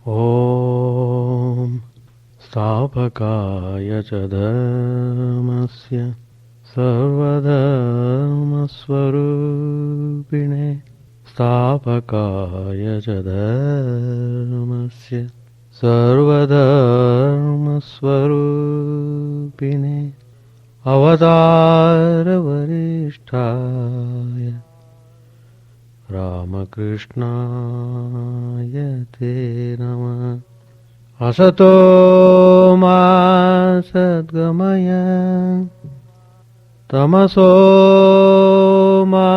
ॐ स्थापकाय च धर्मस्य सर्वधर्मस्वरूपिणे स्थापकाय च धर्मस्य सर्वधर्मस्वरूपिणे अवतारवरिष्ठाय रामकृष्णाय ते नमः। असतो मा सद्गमय तमसो मा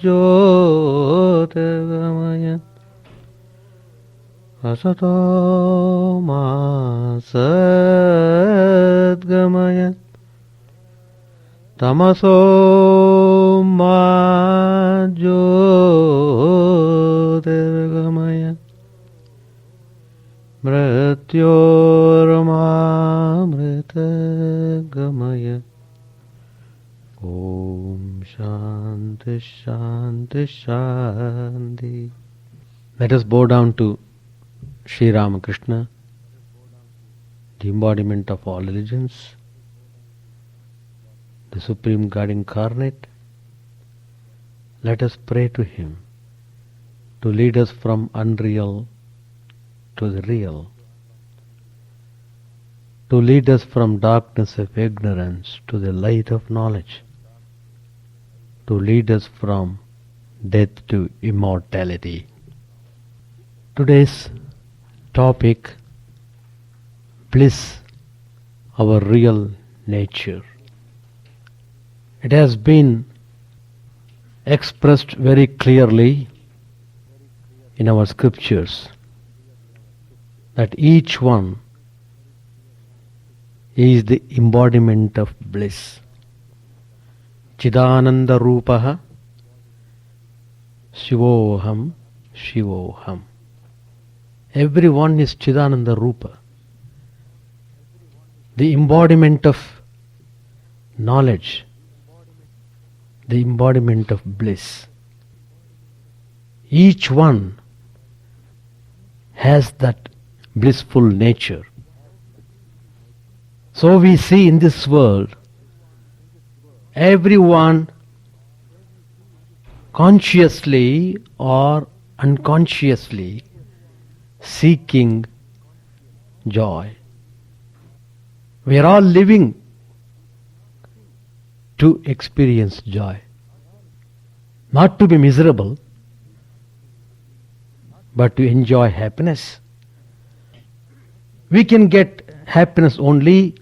ज्योतिर्गमय। असतो मा सद्गमय तमसो मा ज्योतिर्गमय। मृत्योर्मामृतगमय। ॐ शान्ति शान्ति शान्ति। Let us bow down to Sri Ramakrishna, the embodiment of all religions, the Supreme God incarnate. Let us pray to Him to lead us from unreal to the real, to lead us from darkness of ignorance to the light of knowledge, to lead us from death to immortality. Today's topic, Bliss Our Real Nature. It has been expressed very clearly in our scriptures that each one is the embodiment of bliss. Chidananda Rupaha Shivoham Shivoham. Everyone is Chidananda Rupa, the embodiment of knowledge, the embodiment of bliss. Each one has that blissful nature. So we see in this world, everyone consciously or unconsciously seeking joy. We are all living to experience joy, not to be miserable, but to enjoy happiness. We can get happiness only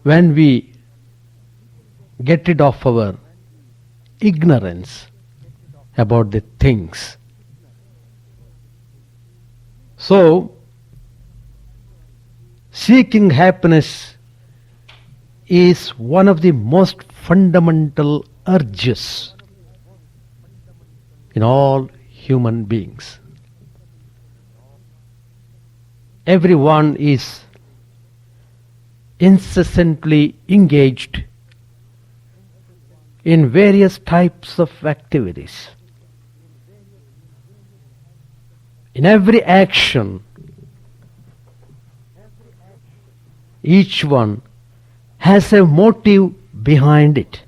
when we get rid of our ignorance about the things. So, seeking happiness is one of the most fundamental urges in all human beings. Everyone is incessantly engaged in various types of activities. In every action, each one has a motive behind it,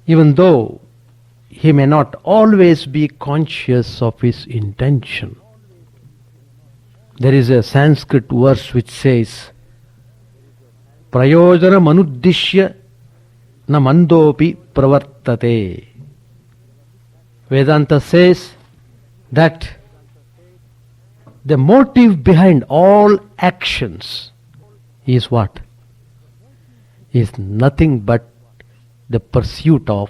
even though he may not always be conscious of his intention. There is a Sanskrit verse which says, Prayojana manuddishya na mandopi pravartate. Vedanta says that the motive behind all actions is what? Is nothing but the pursuit of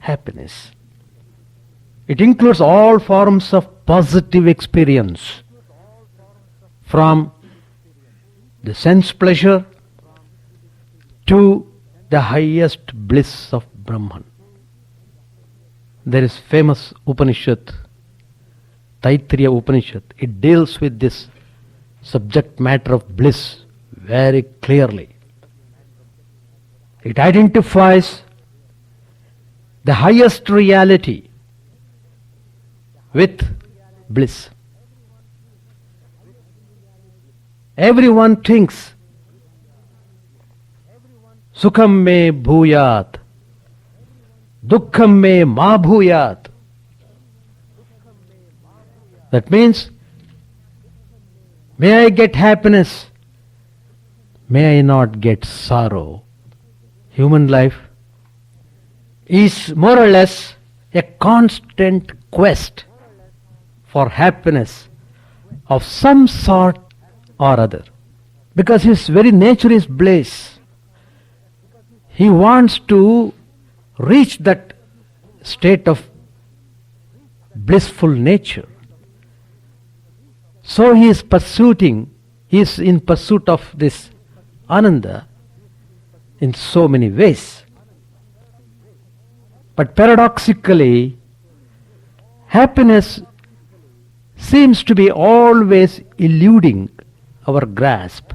happiness. It includes all forms of positive experience, from the sense pleasure to the highest bliss of Brahman. There is famous Upanishad, Taittiriya Upanishad. It deals with this subject matter of bliss very clearly. It identifies the highest reality with bliss. Everyone thinks Sukham me bhuyat, Dukkham me ma bhuyat. That means, may I get happiness, may I not get sorrow. Human life is more or less a constant quest for happiness of some sort or other. Because his very nature is bliss. He wants to reach that state of blissful nature. So he is in pursuit of this Ananda in so many ways. But paradoxically, happiness seems to be always eluding our grasp.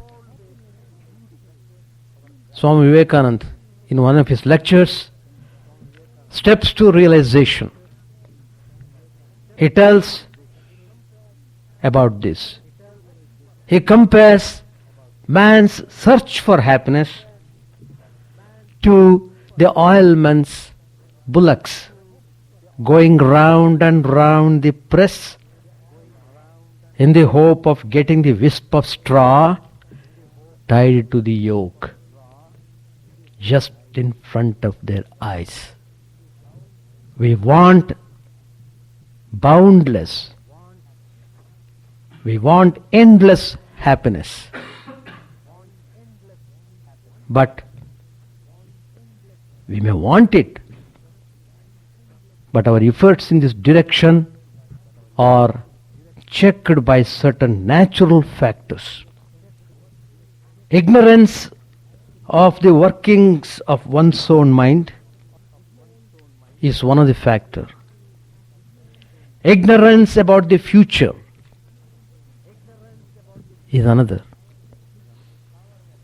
Swami Vivekananda, in one of his lectures, Steps to Realization, he tells about this. He compares man's search for happiness to the oilman's bullocks going round and round the press in the hope of getting the wisp of straw tied to the yoke just in front of their eyes. We want boundless, we want endless happiness. But we may want it, but our efforts in this direction are checked by certain natural factors. Ignorance of the workings of one's own mind is one of the factors. Ignorance about the future is another.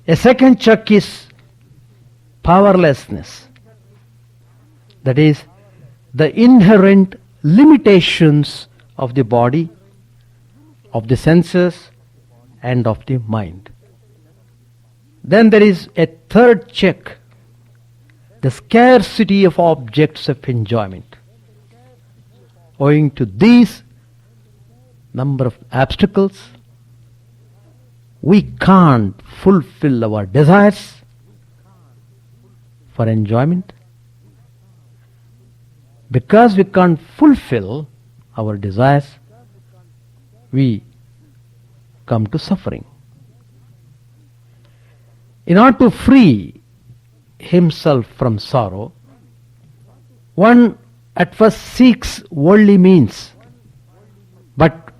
A second check is powerlessness. That is, the inherent limitations of the body, of the senses, and of the mind. Then there is a third check, the scarcity of objects of enjoyment. Owing to these number of obstacles, we can't fulfill our desires for enjoyment. Because we can't fulfill our desires, we come to suffering. In order to free himself from sorrow, one at first seeks worldly means, but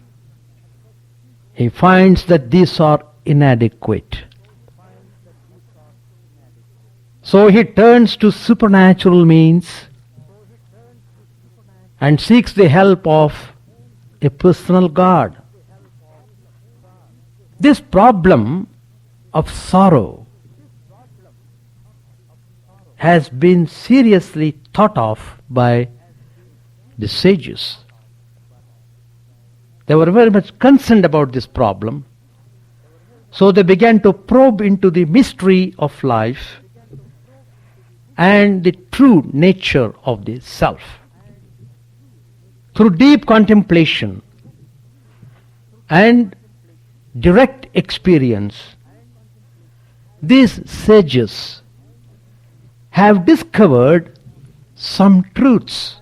he finds that these are inadequate. So he turns to supernatural means and seeks the help of a personal God. This problem of sorrow has been seriously thought of by the sages. They were very much concerned about this problem, so they began to probe into the mystery of life and the true nature of the self. Through deep contemplation and direct experience, these sages have discovered some truths,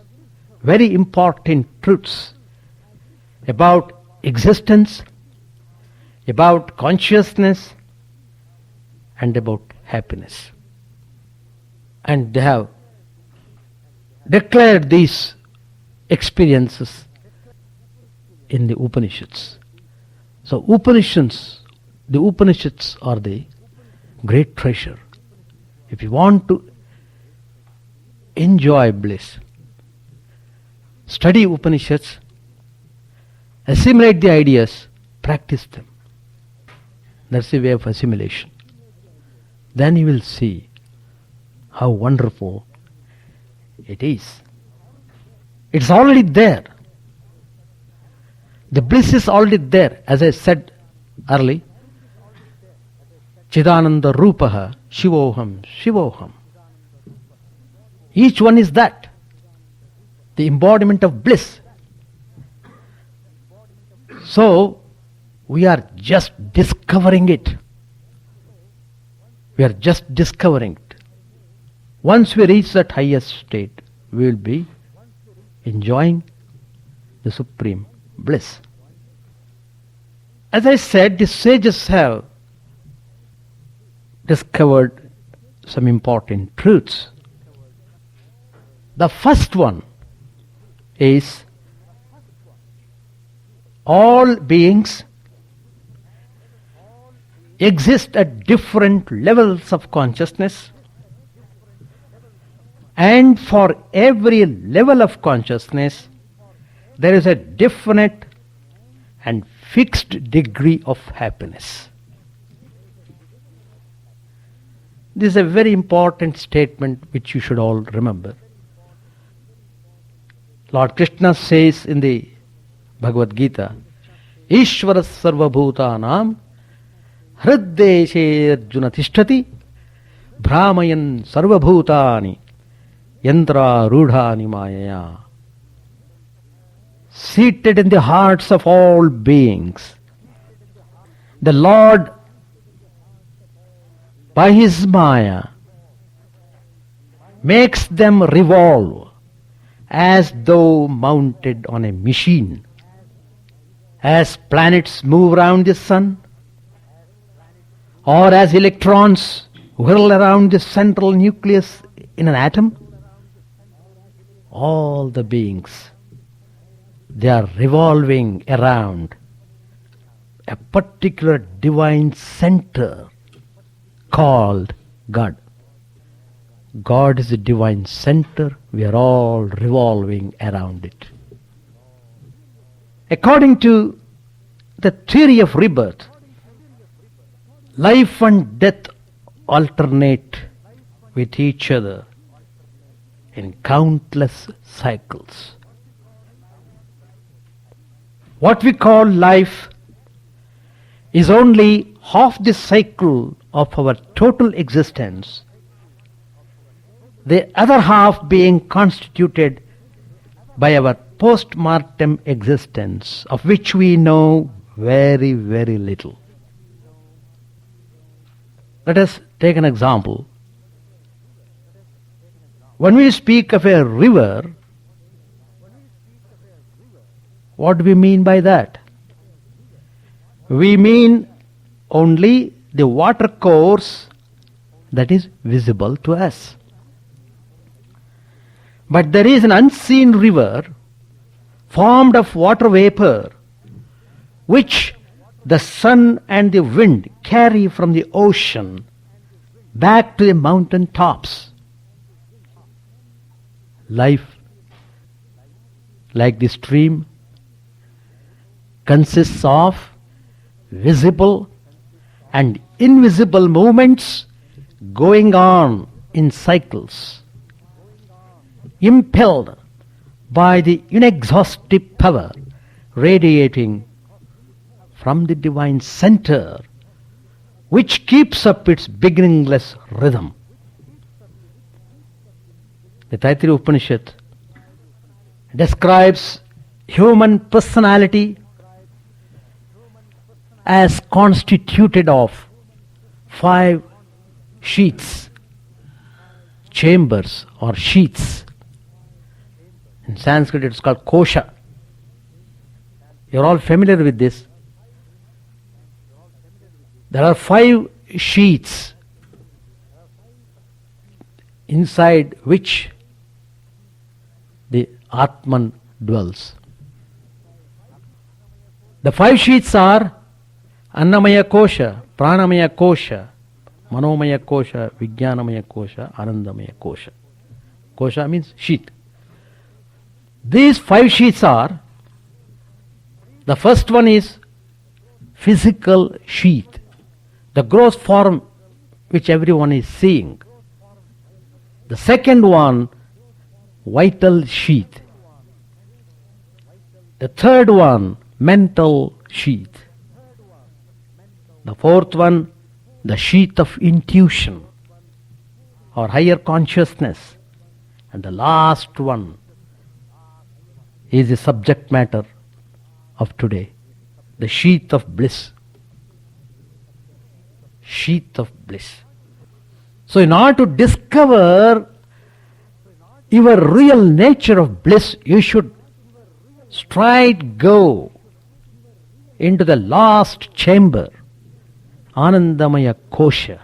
very important truths about existence, about consciousness, and about happiness. And they have declared these experiences in the Upanishads. So the Upanishads are the great treasure. If you want to enjoy bliss, study Upanishads, assimilate the ideas, practice them. That's the way of assimilation. Then you will see how wonderful it is. It's already there. The bliss is already there, as I said early. Chidananda Rupaha, Shivoham, Shivoham. Each one is that, the embodiment of bliss. So, we are just discovering it. We are just discovering it. Once we reach that highest state, we will be enjoying the supreme bliss. As I said, the sages have discovered some important truths. The first one is all beings exist at different levels of consciousness, and for every level of consciousness there is a definite and fixed degree of happiness. This is a very important statement which you should all remember. Lord Krishna says in the Bhagavad Gita, Ishvara sarva bhutanam hriddeshe arjuna tishtati brahmayan sarva bhutani yantra rudhani mayaya. Seated in the hearts of all beings, the Lord, by His Maya, makes them revolve as though mounted on a machine. As planets move around the sun, or as electrons whirl around the central nucleus in an atom, all the beings, they are revolving around a particular divine center called God. God is the divine center. We are all revolving around it. According to the theory of rebirth, life and death alternate with each other in countless cycles. What we call life is only half the cycle of our total existence, the other half being constituted by our post-mortem existence, of which we know very, very little. Let us take an example. When we speak of a river, what do we mean by that? We mean only the water course that is visible to us. But there is an unseen river formed of water vapor, which the sun and the wind carry from the ocean back to the mountain tops. Life, like the stream, consists of visible and invisible movements going on in cycles, impelled by the inexhaustive power radiating from the divine center, which keeps up its beginningless rhythm. The Taittiriya Upanishad describes human personality as constituted of 5 sheets, chambers or sheets. In Sanskrit it's called kosha. You're all familiar with this. There are 5 sheets inside which the Atman dwells. The 5 sheets are Annamaya Kosha, Pranamaya Kosha, Manomaya Kosha, Vijnanamaya Kosha, Anandamaya Kosha. Kosha means sheet. These 5 sheets are, the first one is physical sheet, the gross form which everyone is seeing. The second one, vital sheath. The third one, mental sheath. The fourth one, the sheath of intuition or higher consciousness. And the last one is the subject matter of today, the sheath of bliss. Sheath of bliss. So in order to discover your real nature of bliss, you should straight go into the last chamber, Anandamaya Kosha.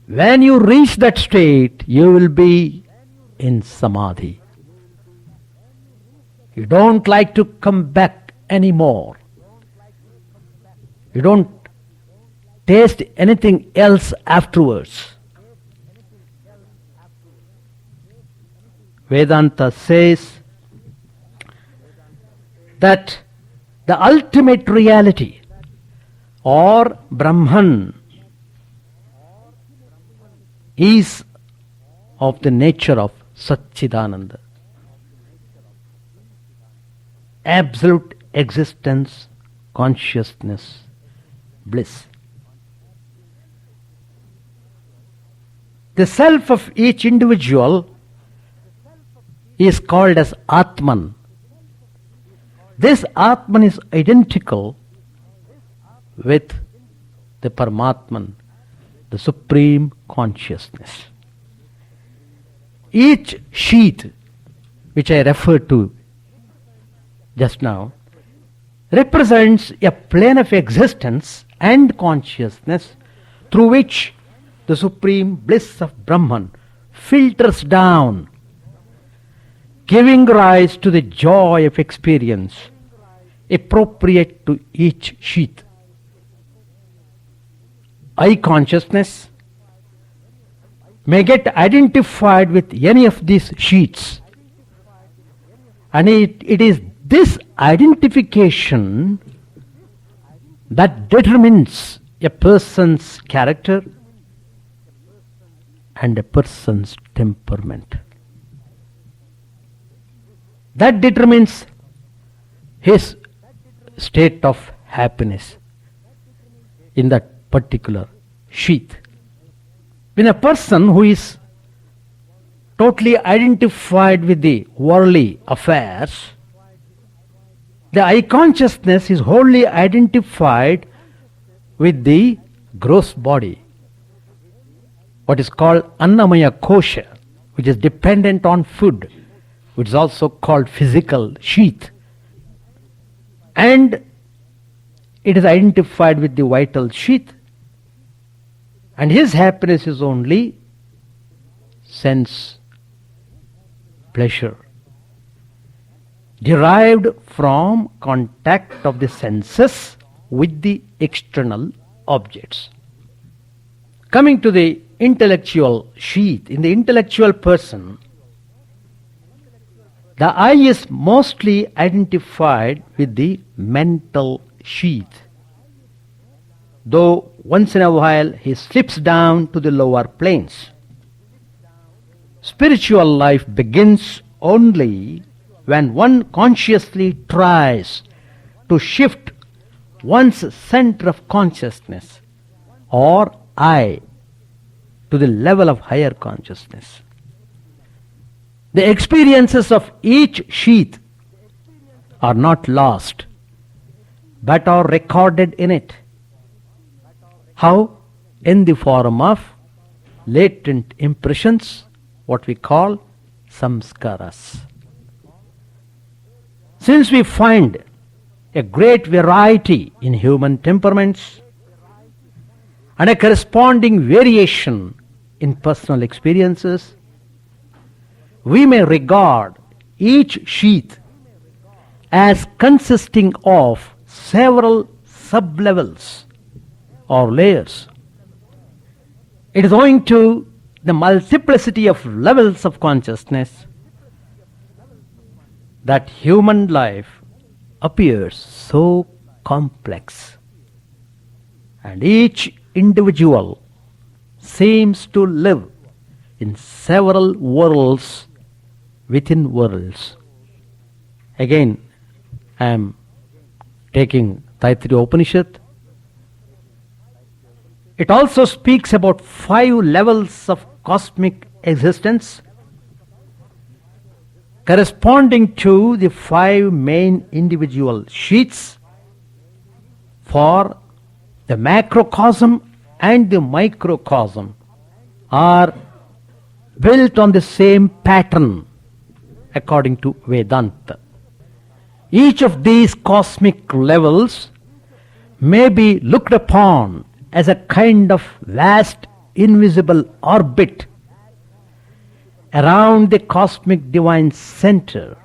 When you reach that state, you will be in Samadhi. You don't like to come back anymore. You don't taste anything else afterwards. Vedanta says that the ultimate reality or Brahman is of the nature of Satchidananda. Absolute existence, consciousness, bliss. The self of each individual is called as Atman. This Atman is identical with the Paramatman, the Supreme Consciousness. Each sheath, which I referred to just now, represents a plane of existence and consciousness through which the supreme bliss of Brahman filters down, giving rise to the joy of experience appropriate to each sheath. I consciousness may get identified with any of these sheaths, and it is this identification that determines a person's character and a person's temperament. That determines his state of happiness in that particular sheath. When a person who is totally identified with the worldly affairs, the I consciousness is wholly identified with the gross body, what is called Annamaya Kosha, which is dependent on food, which is also called physical sheath. And it is identified with the vital sheath. And his happiness is only sense pleasure, derived from contact of the senses with the external objects. Coming to the intellectual sheath, in the intellectual person, the I is mostly identified with the mental sheath, though once in a while he slips down to the lower planes. Spiritual life begins only when one consciously tries to shift one's center of consciousness, or I, to the level of higher consciousness. The experiences of each sheath are not lost, but are recorded in it. How? In the form of latent impressions, what we call samskaras. Since we find a great variety in human temperaments and a corresponding variation in personal experiences, we may regard each sheath as consisting of several sub-levels or layers. It is owing to the multiplicity of levels of consciousness that human life appears so complex, and each individual seems to live in several worlds within worlds. Again, I am taking Taittiriya Upanishad. It also speaks about 5 levels of cosmic existence corresponding to the 5 main individual sheets for the macrocosm and the microcosm are built on the same pattern according to Vedanta. Each of these cosmic levels may be looked upon as a kind of vast invisible orbit around the cosmic divine center,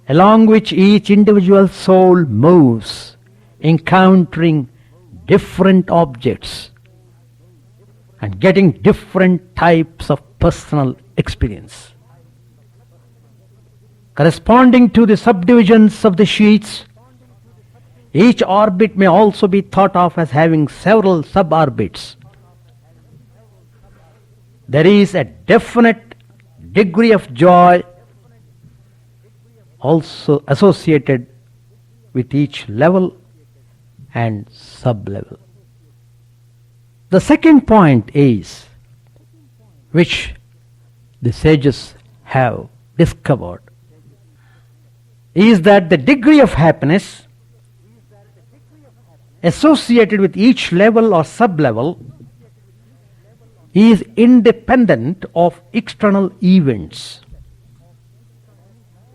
along which each individual soul moves, encountering different objects and getting different types of personal experience. Corresponding to the subdivisions of the sheets, each orbit may also be thought of as having several suborbits. There is a definite degree of joy also associated with each level and sub-level. The second point is, which the sages have discovered, is that the degree of happiness associated with each level or sub-level is independent of external events.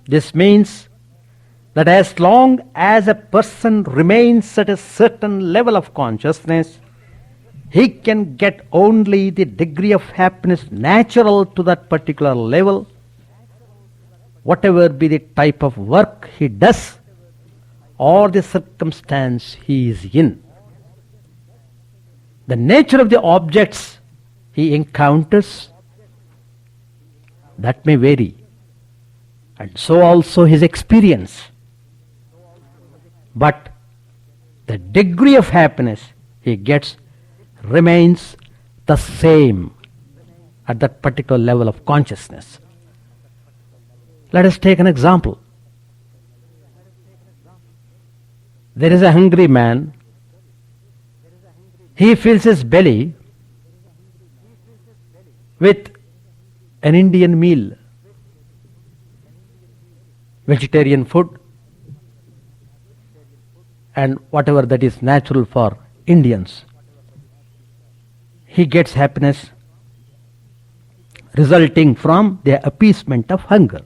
This means that as long as a person remains at a certain level of consciousness, he can get only the degree of happiness natural to that particular level, whatever be the type of work he does or the circumstance he is in. The nature of the objects he encounters, that may vary, and so also his experience. But the degree of happiness he gets remains the same at that particular level of consciousness. Let us take an example. There is a hungry man. He fills his belly with an Indian meal, vegetarian food, and whatever that is natural for Indians. He gets happiness resulting from the appeasement of hunger.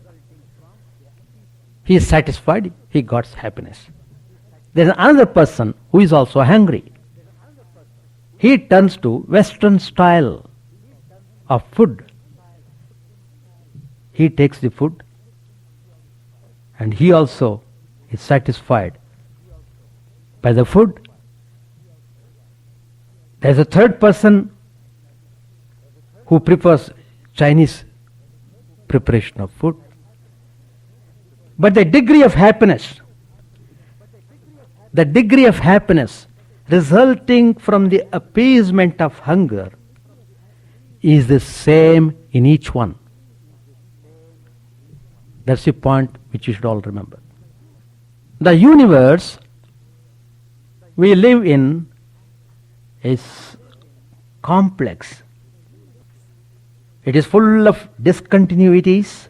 He is satisfied, he got happiness. There is another person who is also hungry. He turns to Western style of food. He takes the food and he also is satisfied by the food. There is a third person who prefers Chinese preparation of food. But the degree of happiness resulting from the appeasement of hunger is the same in each one. That's the point which you should all remember. The universe we live in is complex. It is full of discontinuities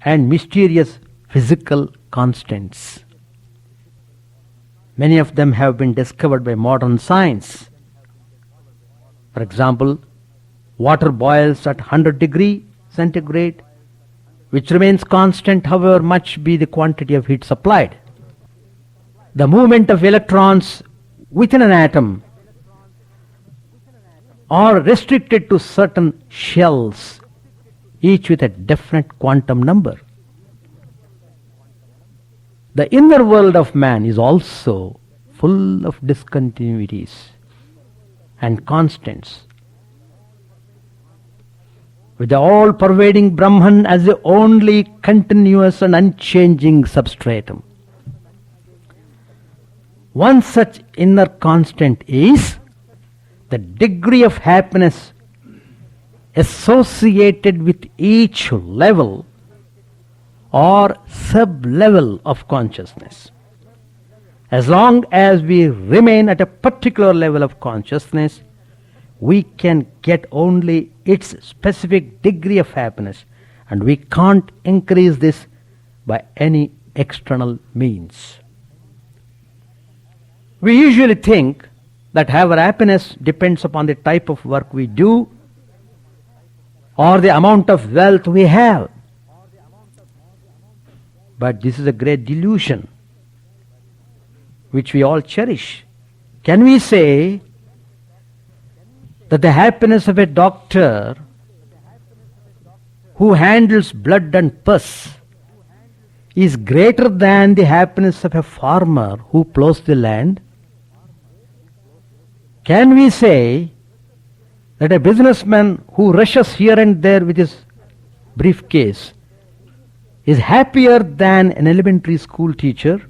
and mysterious physical constants. Many of them have been discovered by modern science. For example, water boils at 100 degrees centigrade, which remains constant however much be the quantity of heat supplied. The movement of electrons within an atom are restricted to certain shells, each with a definite quantum number. The inner world of man is also full of discontinuities and constants, with the all-pervading Brahman as the only continuous and unchanging substratum. One such inner constant is the degree of happiness associated with each level or sub-level of consciousness. As long as we remain at a particular level of consciousness, we can get only its specific degree of happiness, and we can't increase this by any external means. We usually think that our happiness depends upon the type of work we do or the amount of wealth we have. But this is a great delusion which we all cherish. Can we say that the happiness of a doctor who handles blood and pus is greater than the happiness of a farmer who plows the land? Can we say that a businessman who rushes here and there with his briefcase is happier than an elementary school teacher?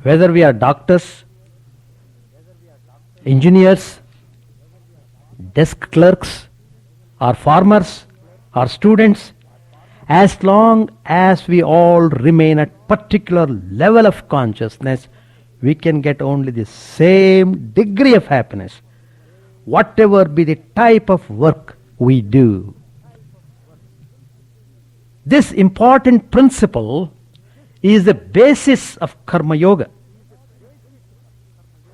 Whether we are doctors, engineers, desk clerks, or farmers, or students, as long as we all remain at particular level of consciousness, we can get only the same degree of happiness, whatever be the type of work we do. This important principle is the basis of Karma Yoga.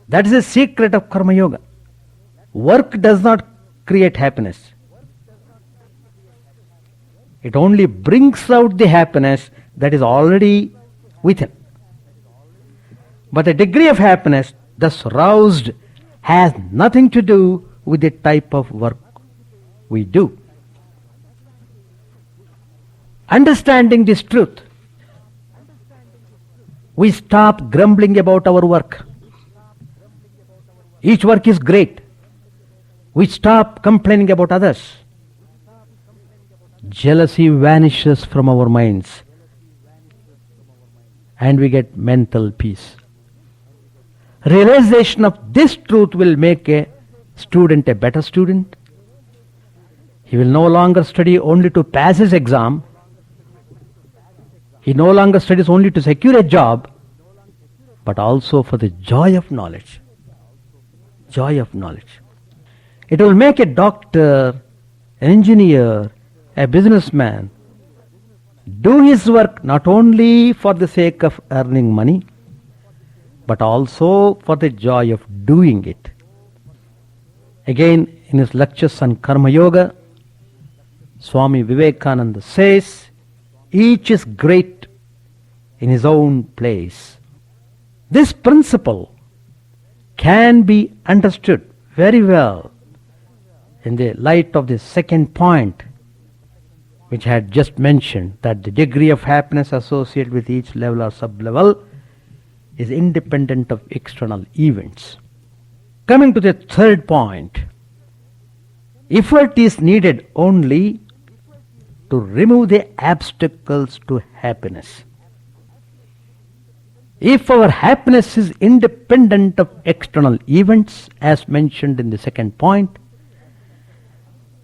That is the secret of Karma Yoga. Work does not create happiness. It only brings out the happiness that is already within. But the degree of happiness thus roused has nothing to do with the type of work we do. Understanding this truth, we stop grumbling about our work. Each work is great. We stop complaining about others. Jealousy vanishes from our minds and we get mental peace. Realization of this truth will make a student a better student. He will no longer study only to pass his exam. He no longer studies only to secure a job, but also for the joy of knowledge. Joy of knowledge. It will make a doctor, an engineer, a businessman do his work not only for the sake of earning money, but also for the joy of doing it. Again, in his lectures on Karma Yoga, Swami Vivekananda says, each is great in his own place. This principle can be understood very well in the light of the second point, which I had just mentioned, that the degree of happiness associated with each level or sub-level is independent of external events. Coming to the third point, effort is needed only to remove the obstacles to happiness. If our happiness is independent of external events, as mentioned in the second point,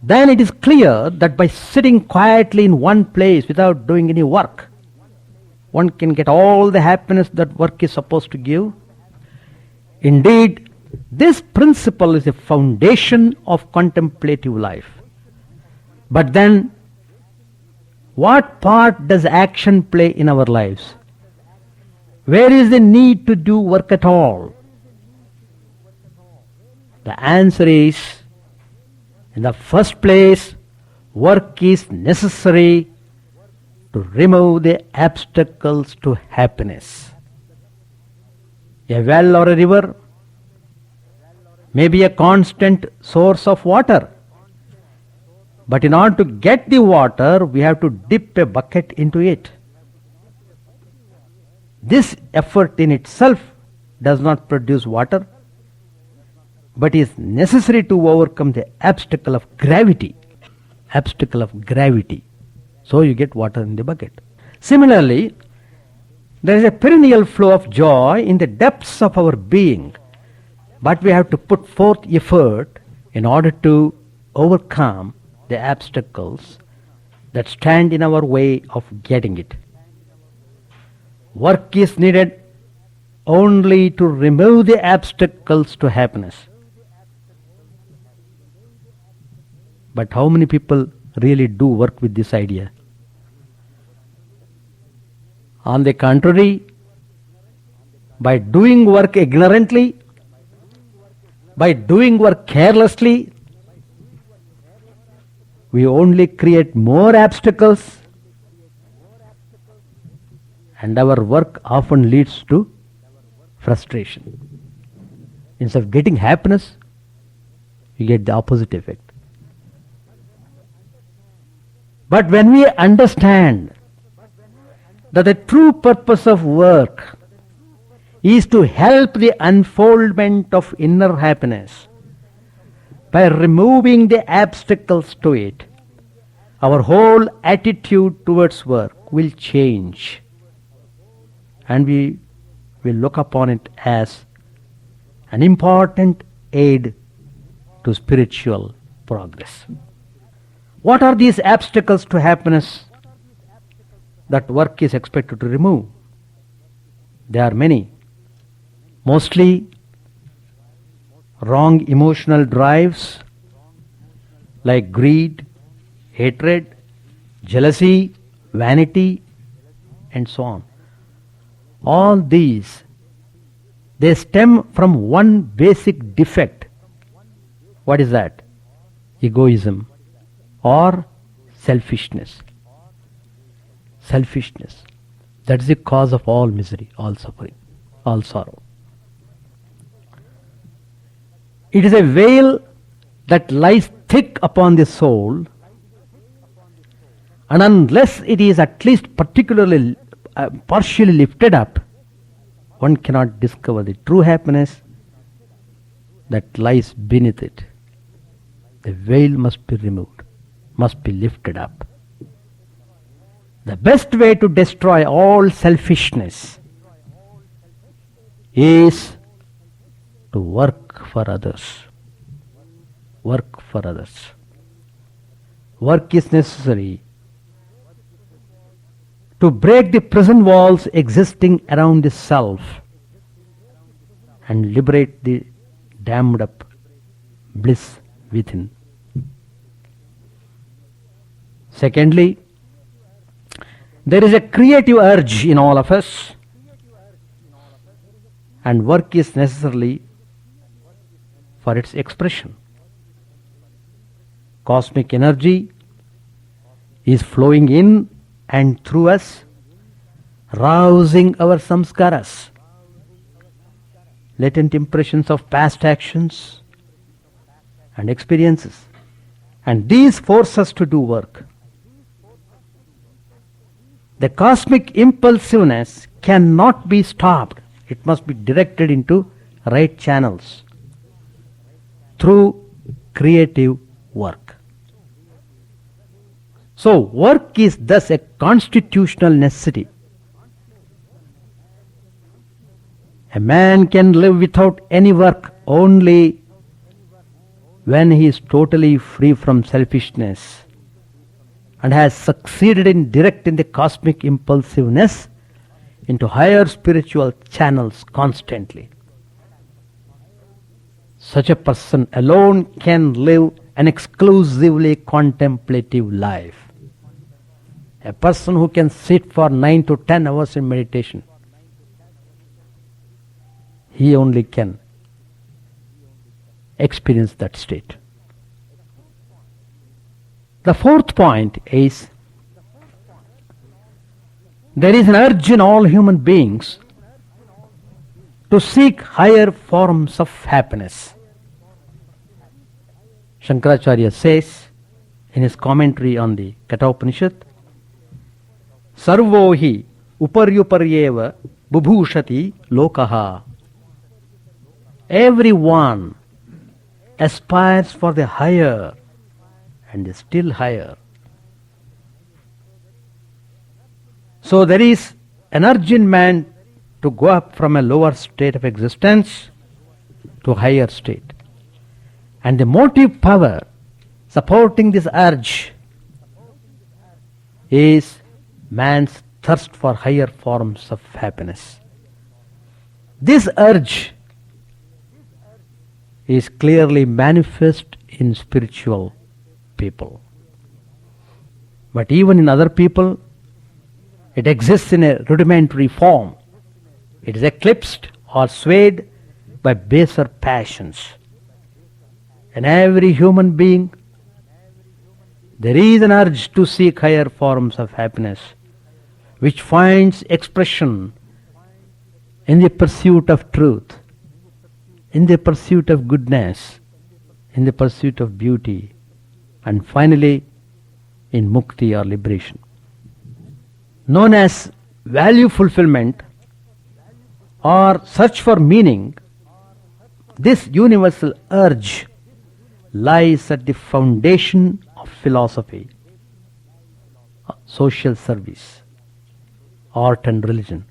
then it is clear that by sitting quietly in one place without doing any work, one can get all the happiness that work is supposed to give. Indeed, this principle is a foundation of contemplative life. But then, what part does action play in our lives? Where is the need to do work at all? The answer is, in the first place, work is necessary to remove the obstacles to happiness. A well or a river may be a constant source of water, but in order to get the water, we have to dip a bucket into it. This effort in itself does not produce water, but is necessary to overcome the obstacle of gravity. Obstacle of gravity. So you get water in the bucket. Similarly, there is a perennial flow of joy in the depths of our being, but we have to put forth effort in order to overcome the obstacles that stand in our way of getting it. Work is needed only to remove the obstacles to happiness. But how many people really do work with this idea? On the contrary, by doing work ignorantly, by doing work carelessly, we only create more obstacles, and our work often leads to frustration. Instead of getting happiness, you get the opposite effect. But when we understand that the true purpose of work is to help the unfoldment of inner happiness by removing the obstacles to it, our whole attitude towards work will change, and we will look upon it as an important aid to spiritual progress. What are these obstacles to happiness that work is expected to remove? There are many. Mostly wrong emotional drives like greed, hatred, jealousy, vanity, and so on. All these, they stem from one basic defect. What is that? Egoism or selfishness. Selfishness. That is the cause of all misery, all suffering, all sorrow. It is a veil that lies thick upon the soul, and unless it is at least partially lifted up, one cannot discover the true happiness that lies beneath it. The veil must be removed, must be lifted up. The best way to destroy all selfishness is to work for others. Work for others. Work is necessary to break the prison walls existing around the self and liberate the dammed up bliss within. Secondly, there is a creative urge in all of us, and work is necessarily for its expression. Cosmic energy is flowing in and through us, rousing our samskaras, latent impressions of past actions and experiences, and these force us to do work. The cosmic impulsiveness cannot be stopped. It must be directed into right channels through creative work. So work is thus a constitutional necessity. A man can live without any work only when he is totally free from selfishness and has succeeded in directing the cosmic impulsiveness into higher spiritual channels constantly. Such a person alone can live an exclusively contemplative life. A person who can sit for 9 to 10 hours in meditation, he only can experience that state. The fourth point is, there is an urge in all human beings to seek higher forms of happiness. Shankaracharya says in his commentary on the Kathopanishad, Sarvo hi uparyuparyeva bubhushati lokaha. Everyone aspires for the higher and the still higher. So there is an urge in man to go up from a lower state of existence to a higher state. And the motive power, Supporting this urge is man's thirst for higher forms of happiness. This urge is clearly manifest in spiritual people. But even in other people, it exists in a rudimentary form. It is eclipsed or swayed by baser passions. In every human being, there is an urge to seek higher forms of happiness, which finds expression in the pursuit of truth, in the pursuit of goodness, in the pursuit of beauty, and finally in mukti or liberation. Known as value fulfillment or search for meaning, this universal urge lies at the foundation of philosophy, social service, art and religion.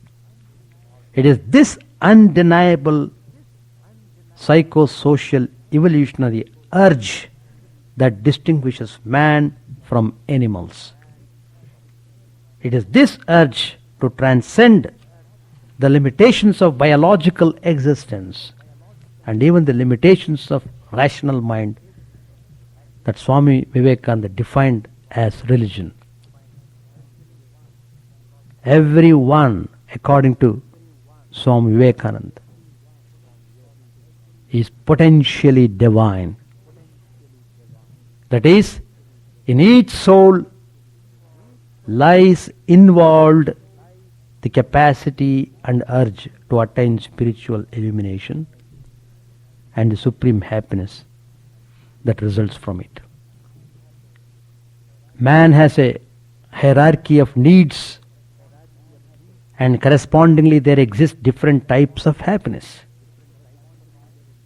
It is this undeniable psychosocial evolutionary urge that distinguishes man from animals. It is this urge to transcend the limitations of biological existence and even the limitations of rational mind that Swami Vivekananda defined as religion. Everyone, according to Swami Vivekananda, is potentially divine. That is, in each soul lies involved the capacity and urge to attain spiritual illumination and the supreme happiness that results from it. Man has a hierarchy of needs, and correspondingly there exist different types of happiness.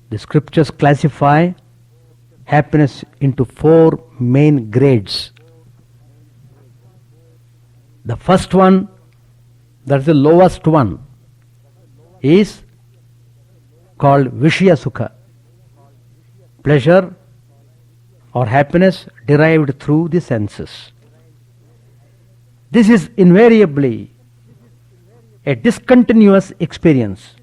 The scriptures classify happiness into 4 main grades. The first one, that's the lowest one, is called Vishya Sukha, pleasure or happiness derived through the senses. This is invariably a discontinuous experience.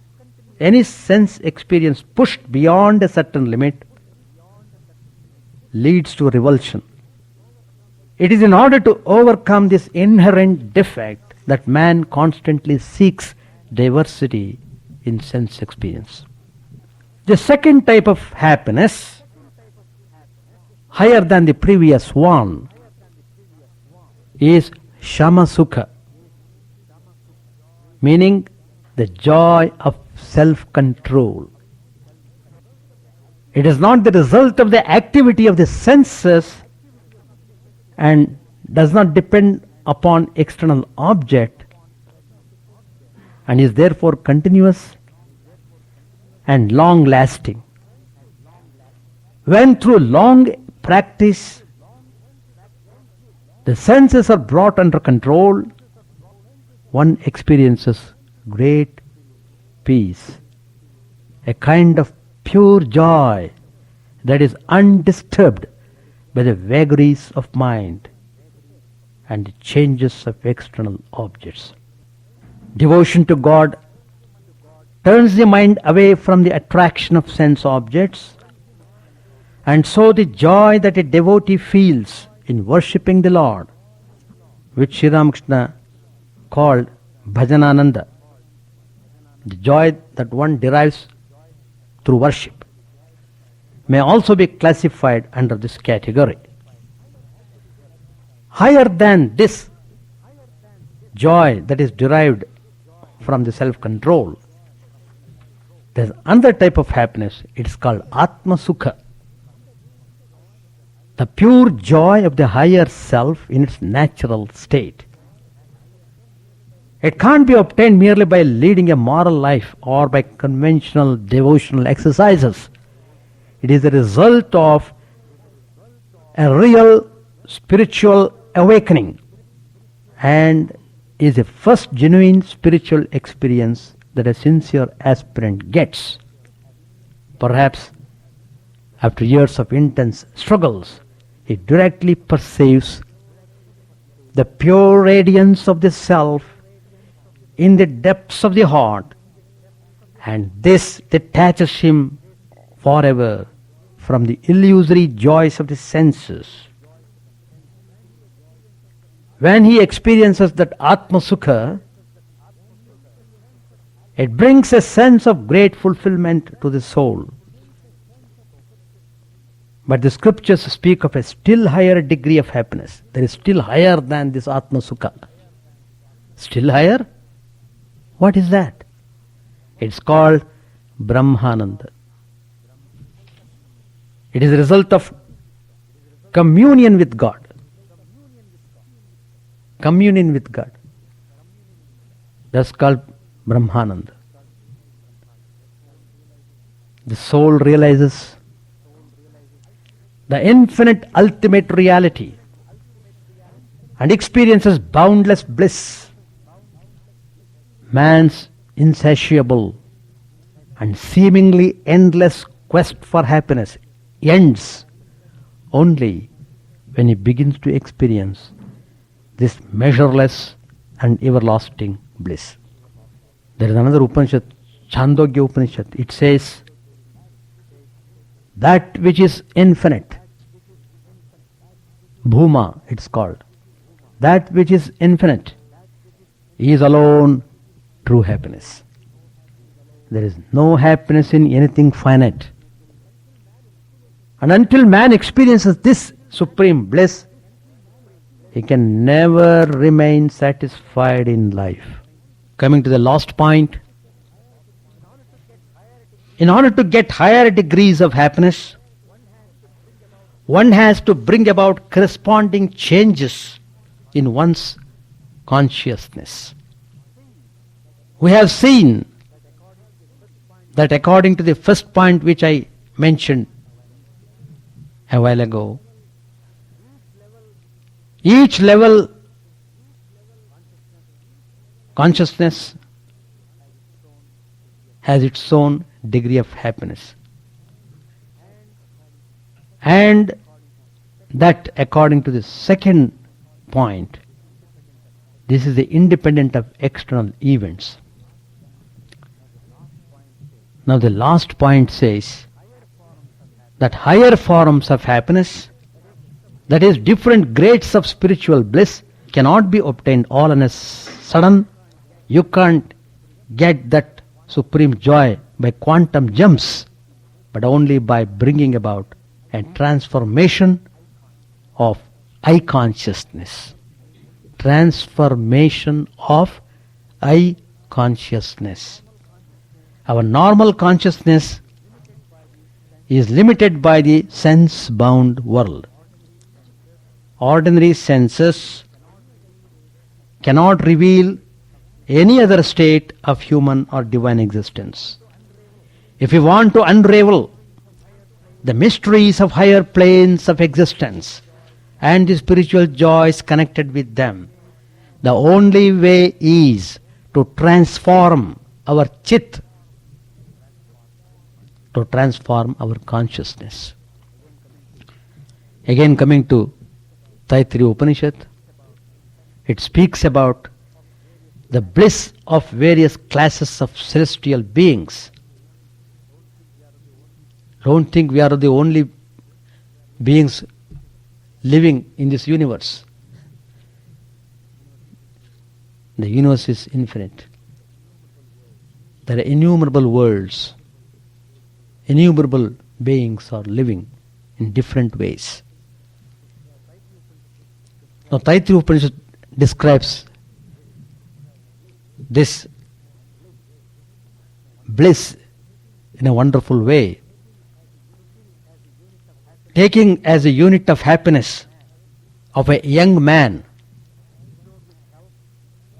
Any sense experience pushed beyond a certain limit leads to revulsion. It is in order to overcome this inherent defect that man constantly seeks diversity in sense experience. The second type of happiness, higher than the previous one, is Shama Sukha, meaning the joy of self-control. It is not the result of the activity of the senses and does not depend upon external object and is therefore continuous and long lasting. When through long practice the senses are brought under control, one experiences great peace, a kind of pure joy that is undisturbed by the vagaries of mind and the changes of external objects. Devotion to God turns the mind away from the attraction of sense objects, and so the joy that a devotee feels in worshipping the Lord, which Sri Ramakrishna called Bhajanananda, the joy that one derives through worship, may also be classified under this category. Higher than this joy that is derived from the self-control, there's another type of happiness. It's called Atma Sukha, the pure joy of the higher self in its natural state. It can't be obtained merely by leading a moral life or by conventional devotional exercises. It is the result of a real spiritual awakening and is the first genuine spiritual experience that a sincere aspirant gets. Perhaps after years of intense struggles, He directly perceives the pure radiance of the self in the depths of the heart, and this detaches him forever from the illusory joys of the senses. When he experiences that Atma Sukha, it brings a sense of great fulfillment to the soul. But the scriptures speak of a still higher degree of happiness. There is still higher than this Atma Sukha. Still higher? What is that? It's called Brahmananda. It is a result of communion with God. Communion with God. That's called Brahmananda. The soul realizes the infinite ultimate reality and experiences boundless bliss. Man's insatiable and seemingly endless quest for happiness ends only when he begins to experience this measureless and everlasting bliss. There is another Upanishad, Chandogya Upanishad. It says, that which is infinite, Bhuma it's called, that which is infinite is alone true happiness. There is no happiness in anything finite. And until man experiences this supreme bliss, he can never remain satisfied in life. Coming to the last point, in order to get higher degrees of happiness, one has to bring about corresponding changes in one's consciousness. We have seen that according to the first point which I mentioned a while ago, each level consciousness has its own degree of happiness. And that according to the second point, this is the independent of external events. Now the last point says that higher forms of happiness, that is different grades of spiritual bliss, cannot be obtained all on a sudden. You can't get that supreme joy by quantum jumps, but only by bringing about a transformation of I consciousness. Transformation of I consciousness. Our normal consciousness is limited by the sense-bound world. Ordinary senses cannot reveal any other state of human or divine existence. If we want to unravel the mysteries of higher planes of existence and the spiritual joys connected with them, the only way is to transform our chit, to transform our consciousness. Again coming to Taittiriya Upanishad, it speaks about the bliss of various classes of celestial beings. Don't think we are the only beings living in this universe. The universe is infinite. There are innumerable worlds. Innumerable beings are living in different ways. Now Taittiriya Upanishad describes this bliss in a wonderful way, taking as a unit of happiness of a young man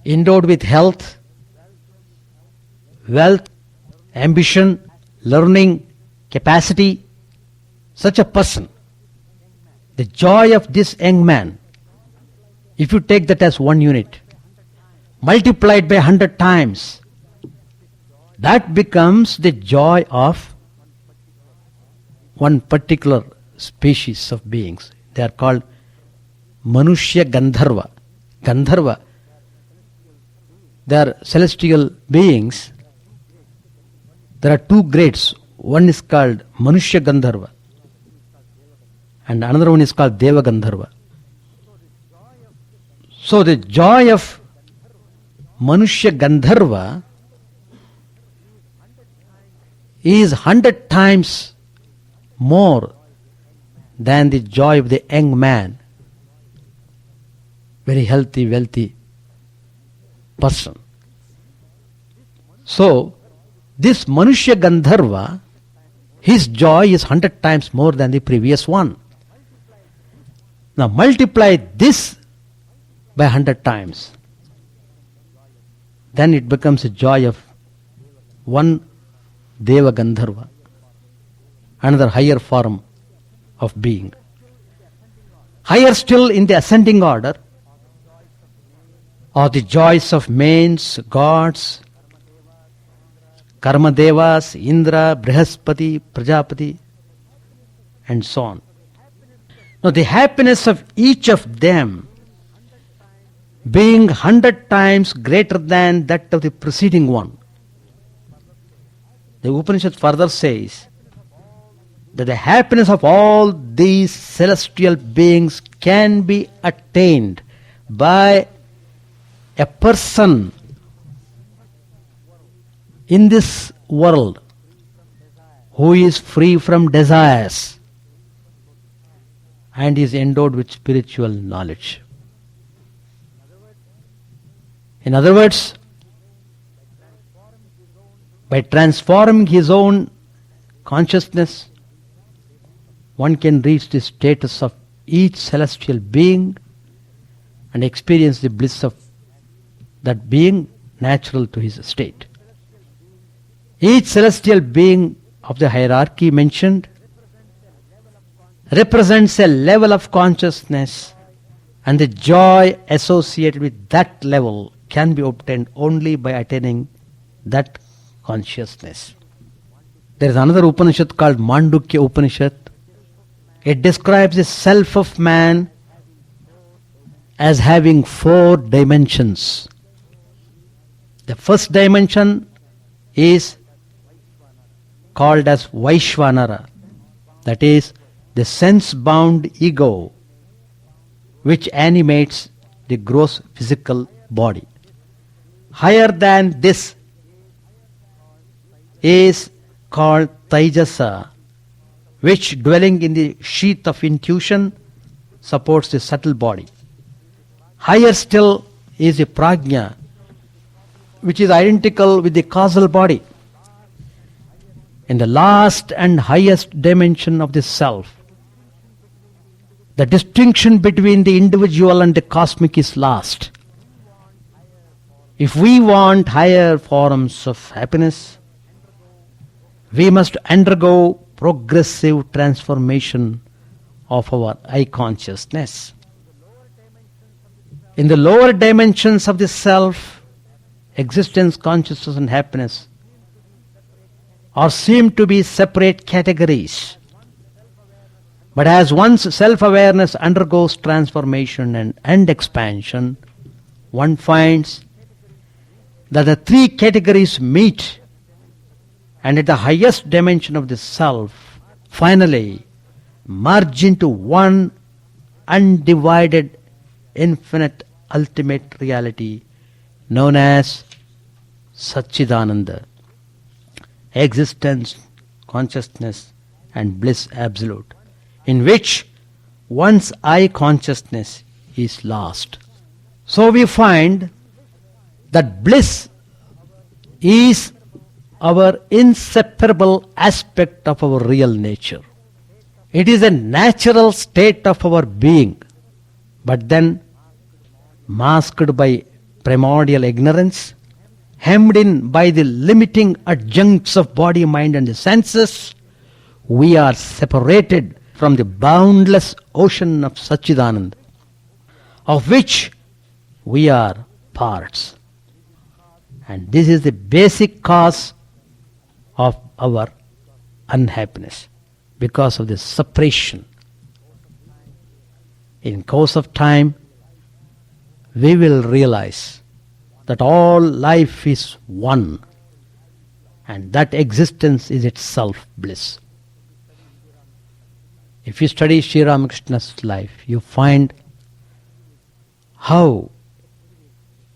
endowed with health, wealth, ambition, learning, capacity. Such a person, the joy of this young man, if you take that as one unit, multiplied by 100 times, that becomes the joy of one particular species of beings. They are called Manushya Gandharva. Gandharva. They are celestial beings. There are two grades. One is called Manushya Gandharva and another one is called Deva Gandharva. So the joy of Manushya Gandharva is 100 times more than the joy of the young man, very healthy, wealthy person. So, this Manushya Gandharva, his joy is 100 times more than the previous one. Now multiply this by 100 times. Then it becomes a joy of one Deva Gandharva, another higher form of being. Higher still in the ascending order are the joys of mains, gods, Karma Devas, Indra, Brihaspati, Prajapati, and so on. Now the happiness of each of them being 100 times greater than that of the preceding one. The Upanishad further says that the happiness of all these celestial beings can be attained by a person in this world who is free from desires and is endowed with spiritual knowledge. In other words, by transforming his own consciousness, one can reach the status of each celestial being and experience the bliss of that being natural to his state. Each celestial being of the hierarchy mentioned represents a level of consciousness, and the joy associated with that level can be obtained only by attaining that consciousness. There is another Upanishad called Mandukya Upanishad. It describes the self of man as having 4 dimensions. The first dimension is called as Vaishvanara, that is the sense-bound ego which animates the gross physical body. Higher than this is called Taijasa, which dwelling in the sheath of intuition supports the subtle body. Higher still is the Prajna, which is identical with the causal body. In the last and highest dimension of the self, the distinction between the individual and the cosmic is lost. If we want higher forms of happiness, we must undergo progressive transformation of our I consciousness. In the lower dimensions of the self, existence, consciousness and happiness are seen to be separate categories. But as one's self-awareness undergoes transformation and expansion, one finds that the 3 categories meet, and at the highest dimension of the self, finally merge into one undivided, infinite, ultimate reality known as Satchidananda, existence, consciousness and bliss absolute, in which one's I consciousness is lost. So we find that bliss is our inseparable aspect of our real nature. It is a natural state of our being, but then masked by primordial ignorance, hemmed in by the limiting adjuncts of body, mind and the senses, we are separated from the boundless ocean of Satchidananda, of which we are parts. And this is the basic cause of our unhappiness, because of the separation in course of time, we will realize that all life is one, and that existence is itself bliss. If you study Sri Ramakrishna's life, you find how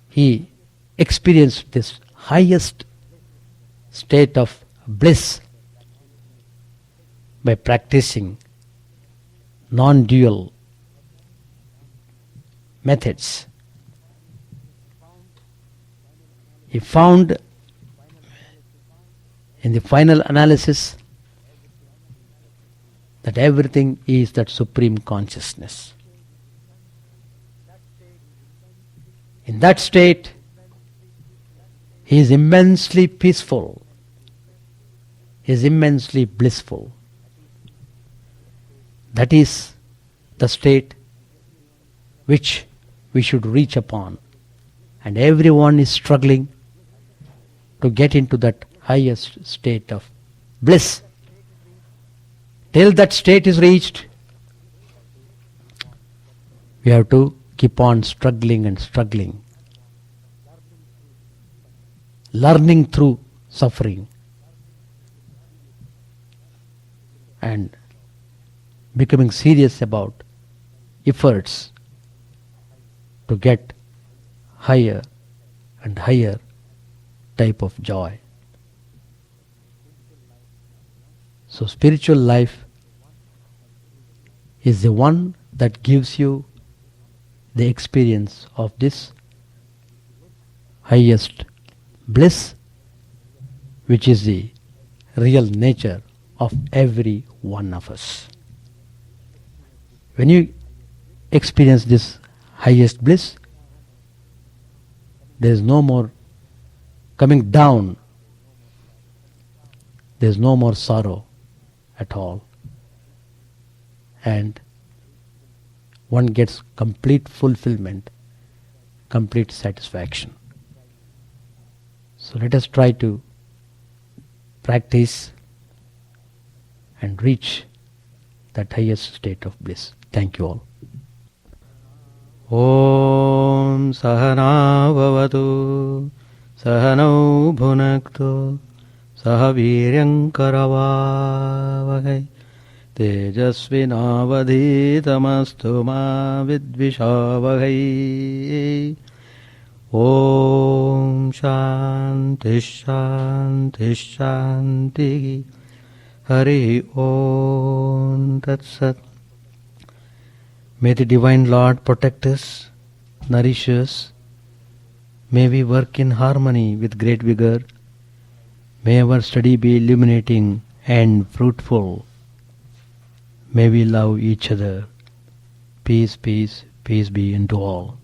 he experienced this highest state of bliss by practicing non-dual methods. He found in the final analysis that everything is that supreme consciousness. In that state, he is immensely peaceful. He is immensely blissful. That is the state which we should reach upon. And everyone is struggling to get into that highest state of bliss. Till that state is reached, we have to keep on struggling and struggling, learning through suffering, and becoming serious about efforts to get higher and higher type of joy. So spiritual life is the one that gives you the experience of this highest bliss, which is the real nature of every one of us. When you experience this highest bliss, there is no more coming down, there is no more sorrow at all, and one gets complete fulfillment, complete satisfaction. So let us try to practice and reach that highest state of bliss. Thank you all. Om Sahana Bhavatu Sahanau Bhunaktu Sahaviryam Karavavahai Tejasvinavadhitamastu ma vidvishavahai. Om Shanti Shanti Shanti. Hari Om Tat Sat. May the Divine Lord protect us, nourish us. May we work in harmony with great vigor. May our study be illuminating and fruitful. May we love each other. Peace, peace, peace be unto all.